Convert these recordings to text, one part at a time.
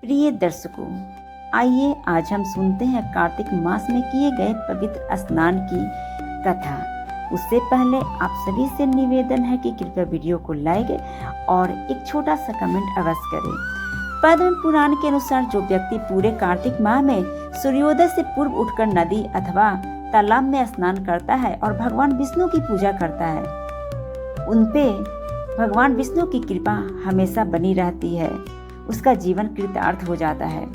प्रिय दर्शकों, आइए आज हम सुनते हैं कार्तिक मास में किए गए पवित्र स्नान की कथा। उससे पहले आप सभी से निवेदन है कि कृपया वीडियो को लाइक और एक छोटा सा कमेंट अवश्य करें। पद्म पुराण के अनुसार जो व्यक्ति पूरे कार्तिक माह में सूर्योदय से पूर्व उठकर नदी अथवा तालाब में स्नान करता है और भगवान विष्णु की पूजा करता है, उनपे भगवान विष्णु की कृपा हमेशा बनी रहती है, उसका जीवन कृतार्थ हो जाता है।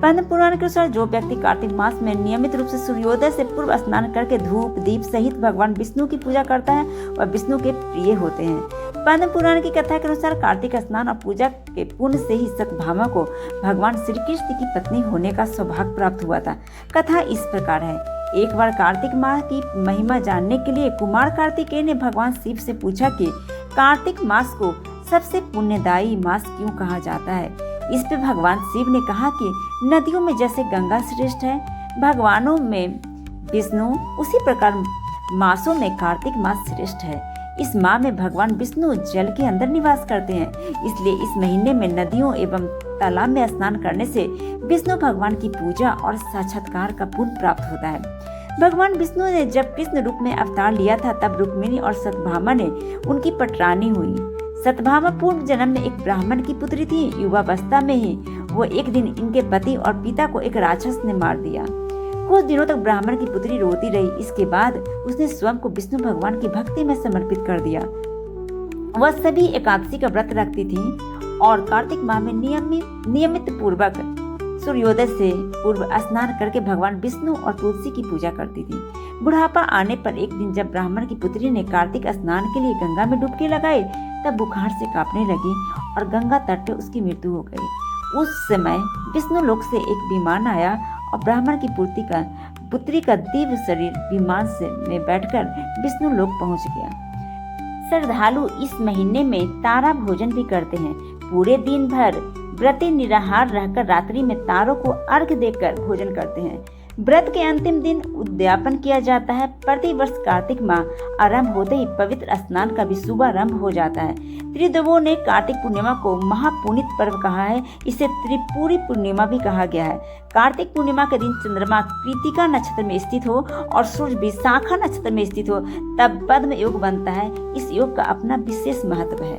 पद्म पुराण के अनुसार जो व्यक्ति कार्तिक मास में नियमित रूप से सूर्योदय से पूर्व स्नान करके धूप दीप सहित भगवान विष्णु की पूजा करता है वह विष्णु के प्रिय होते हैं। पद्म पुराण की कथा के अनुसार कार्तिक स्नान और पूजा के पुण्य से ही सत्यभामा को भगवान श्री कृष्ण की पत्नी होने का सौभाग्य प्राप्त हुआ था। कथा इस प्रकार है। एक बार कार्तिक माह की महिमा जानने के लिए कुमार कार्तिकेय ने भगवान शिव से पूछा कि कार्तिक मास को सबसे पुण्यदायी मास क्यों कहा जाता है। इस पे भगवान शिव ने कहा कि नदियों में जैसे गंगा श्रेष्ठ है, भगवानों में विष्णु, उसी प्रकार मासों में कार्तिक मास श्रेष्ठ है। इस माह में भगवान विष्णु जल के अंदर निवास करते हैं, इसलिए इस महीने में नदियों एवं तालाब में स्नान करने से विष्णु भगवान की पूजा और साक्षात्कार का पुण्य प्राप्त होता है। भगवान विष्णु ने जब कृष्ण रूप में अवतार लिया था तब रुक्मिणी और सत्यभामा ने उनकी पटरानी हुई। सत्यभामा पूर्व जन्म में एक ब्राह्मण की पुत्री थी। युवावस्था में ही वो एक दिन इनके पति और पिता को एक राक्षस ने मार दिया। कुछ दिनों तक ब्राह्मण की पुत्री रोती रही। इसके बाद उसने स्वयं को विष्णु भगवान की भक्ति में समर्पित कर दिया। वह सभी एकादशी का व्रत रखती थी और कार्तिक माह में नियमित पूर्वक सूर्योदय से पूर्व स्नान करके भगवान विष्णु और तुलसी की पूजा करती थी। बुढ़ापा आने पर एक दिन जब ब्राह्मण की पुत्री ने कार्तिक स्नान के लिए गंगा में डुबकी लगाई तब बुखार से कांपने लगी और गंगा तट पे उसकी मृत्यु हो गई। उस समय विष्णु लोक से एक विमान आया और ब्राह्मण की पुत्री का दिव्य शरीर विमान में बैठकर विष्णु लोक पहुंच गया। श्रद्धालु इस महीने में तारा भोजन भी करते हैं। पूरे दिन भर व्रती निराहार रहकर रात्रि में तारों को अर्घ्य देकर भोजन करते हैं। व्रत के अंतिम दिन उद्यापन किया जाता है। प्रतिवर्ष कार्तिक माह आरंभ होते ही पवित्र स्नान का भी शुभारंभ हो जाता है। त्रिदेवों ने कार्तिक पूर्णिमा को महापुनीत पर्व कहा है। इसे त्रिपुरी पूर्णिमा भी कहा गया है। कार्तिक पूर्णिमा के दिन चंद्रमा कृतिका नक्षत्र में स्थित हो और सूर्य विशाखा नक्षत्र में स्थित हो तब पद्म योग बनता है। इस योग का अपना विशेष महत्व है।